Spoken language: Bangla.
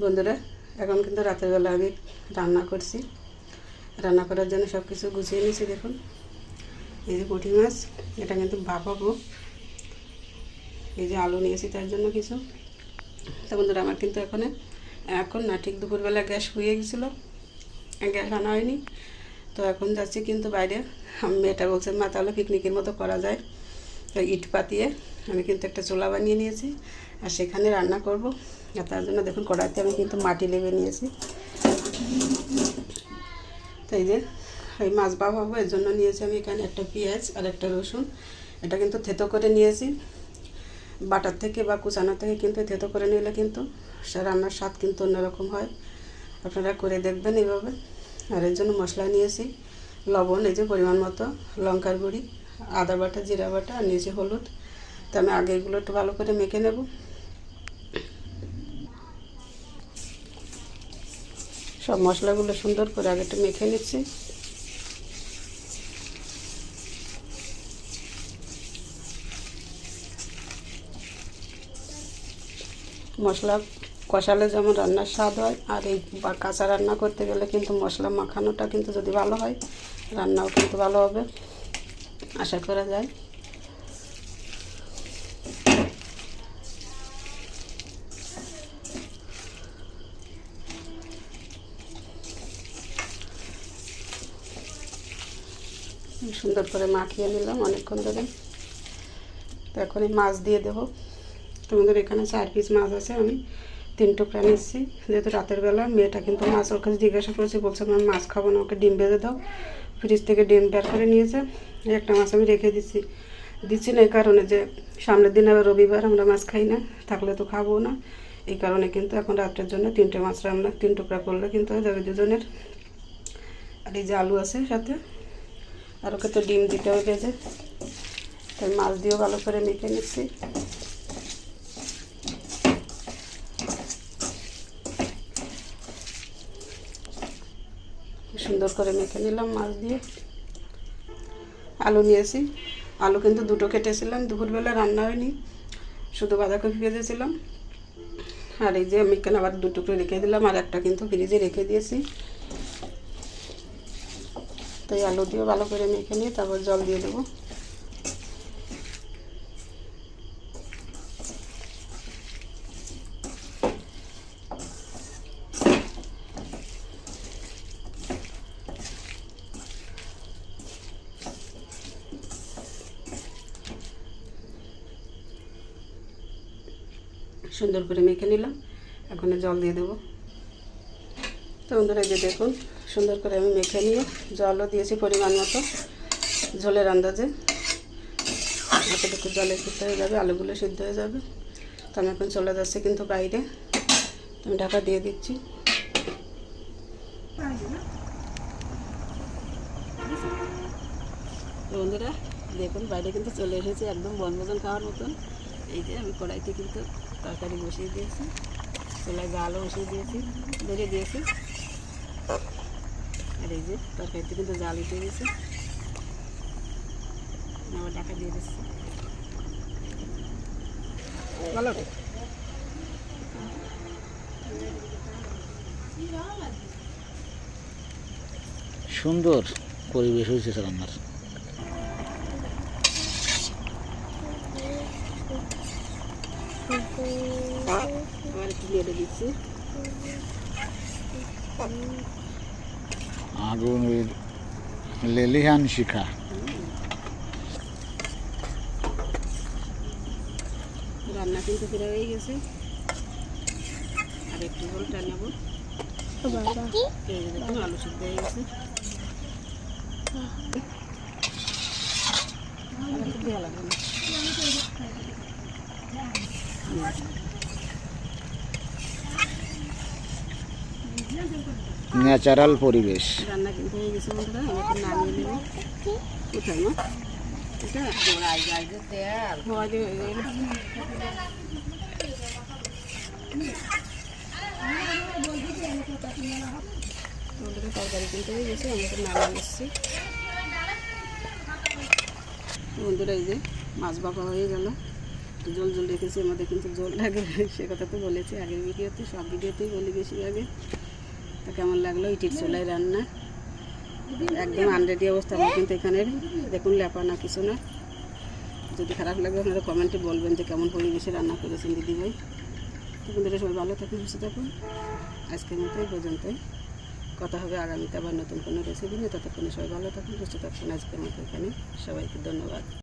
বন্ধুরা, এখন কিন্তু রাতের বেলা আমি রান্না করছি। রান্না করার জন্য সব কিছু গুছিয়ে নিয়েছি। দেখুন, এই যে পুঁটি মাছ, এটা কিন্তু ভাপাবো। এই যে আলু নিয়েছি তার জন্য কিছু। তো বন্ধুরা, আমার কিন্তু এখন না, ঠিক দুপুরবেলা গ্যাস হয়ে গেছিলো, গ্যাস আনা হয়নি। তো এখন যাচ্ছি কিন্তু বাইরে। মেয়েটা বলছে, মা তাহলে পিকনিকের মতো করা যায়। তো ইট পাতিয়ে আমি কিন্তু একটা চুলা বানিয়ে নিয়েছি, আর সেখানে রান্না করব। আর তার জন্য দেখুন, কড়াইতে আমি কিন্তু মাটি লেবে নিয়েছি। তো এই যে ওই মাছ ভাপাবো, এর জন্য নিয়েছি আমি এখানে একটা পেঁয়াজ আর একটা রসুন। এটা কিন্তু থেতো করে নিয়েছি। বাটার থেকে বা কুচানো থেকে কিন্তু থেতো করে নিলে কিন্তু রান্নার স্বাদ কিন্তু অন্যরকম হয়। আপনারা করে দেখবেন এইভাবে। আর এর জন্য মশলা নিয়েছি লবণ, এই যে পরিমাণ মতো, লঙ্কার গুঁড়ি, আদা বাটা, জিরা বাটা, আর নিয়েছি হলুদ। তো আমি আগে এগুলো একটু ভালো করে মেখে নেব। সব মশলাগুলো সুন্দর করে আগে একটু মেখে নিচ্ছি। মশলা কষালে যেমন রান্নার স্বাদ হয়, আর এই কাঁচা রান্না করতে গেলে কিন্তু মশলা মাখানোটা কিন্তু যদি ভালো হয়, রান্নাও কিন্তু ভালো হবে, আশা করা যায়। সুন্দর করে মাখিয়ে নিলাম অনেকক্ষণ ধরে। তো এখন এই মাছ দিয়ে দেবো। তোমাদের এখানে 4 পিস মাছ আছে, আমি 3 টুকরা নিচ্ছি। যেহেতু রাতের বেলা, মেয়েটা কিন্তু মাছ ওর কাছে জিজ্ঞাসা করেছে, বলছে আমি মাছ খাবো না, ওকে ডিম ভেজে দাও। ফ্রিজ থেকে ডিম বের করে নিয়েছে। একটা মাছ আমি রেখে দিচ্ছি না, এই কারণে যে সামনের দিন আবার রবিবার, আমরা মাছ খাই না, থাকলে তো খাবো না। এই কারণে কিন্তু এখন রাত্রের জন্য 3টে মাছ রান্না, 3 টুকরা করলে কিন্তু হয়ে যাবে দুজনের। আর এই যে আলু আছে সাথে, আর ওকে তো ডিম দিতে হবে ভেজে। তাই মাছ দিয়েও ভালো করে মেখে নিচ্ছি। সুন্দর করে মেখে নিলাম মাছ দিয়ে। আলু নিয়েছি, আলু কিন্তু 2টো কেটেছিলাম, দুপুরবেলা রান্না হয়নি, শুধু বাঁধাকপি ভেজেছিলাম। আর এই যে আমি এখানে আবার 2 টুকরো রেখে দিলাম, আর একটা কিন্তু ফ্রিজে রেখে দিয়েছি। তাই আলু দিয়ে ভালো করে মেখে নিয়ে তারপর জল দিয়ে দেবো। সুন্দর করে মেখে নিলাম, এখন জল দিয়ে দেবো। তো বন্ধুরা, যে দেখুন, সুন্দর করে আমি মেখে নিয়ে জলও দিয়েছি পরিমাণ মতো, ঝোলের আন্দাজে। এতটুকু জলে সিদ্ধ হয়ে যাবে, আলুগুলো সিদ্ধ হয়ে যাবে। তো আমি এখন চলে যাচ্ছি কিন্তু বাইরে, আমি ঢাকা দিয়ে দিচ্ছি। বন্ধুরা দেখুন, বাইরে কিন্তু চলে এসেছি একদম বনভোজন খাওয়ার মতন। এই যে আমি কড়াইতে কিন্তু তরকারি বসিয়ে দিয়েছি, চুলায় জালও বসিয়ে দিয়েছি, ধরে দিয়েছি। আর এই যে তরকারিতে কিন্তু জাল উঠে গেছে, আবার ঢাকা দিয়ে দিচ্ছি। ভালো সুন্দর পরিবেশ হয়েছে রান্নার। আবার একটু নেড়ে দিচ্ছি। আগুনের লেলিহান শিখা। রান্না কিন্তু ফিরে হয়ে গেছে, আর একটু ঝোলটা নেব। দেখুন, আলু সিদ্ধ হয়ে গেছে। দেওয়া লাগবে না। ন্যাচারাল পরিবেশ। রান্না কিন্তু হয়ে গেছে বন্ধুরা, আমি একটু নামিয়ে নেব। কোথায় মা? এটা তরকারি কিন্তু হয়ে গেছে, আমি একটু নামিয়ে নিচ্ছি। বন্ধুরা, এই যে মাছ ভাপা হয়ে গেল, একটু জল জল রেখেছি, আমাদের কিন্তু জল লাগে, সে কথা তো বলেছি আগের ভিডিওতে, সব ভিডিওতেই বলি বেশিরভাগে। তা কেমন লাগলো ইটির চুলায় রান্না, একদম আনরেডি অবস্থা। আমার কিন্তু এখানে দেখুন ল্যাপা না কিছু না। যদি খারাপ লাগে আপনারা কমেন্টে বলবেন যে কেমন পরিবেশে রান্না করেছেন দিদিভাই। তো বন্ধুরা সবাই ভালো থাকুন, সুস্থ থাকুন। আজকের মতো এই পর্যন্তই, কথা হবে আগামীতে আবার নতুন কোনো রেসিপি নিয়ে। ততক্ষণে সবাই ভালো থাকুন, সুস্থ থাকুন। আজকের মতো এখানে, সবাইকে ধন্যবাদ।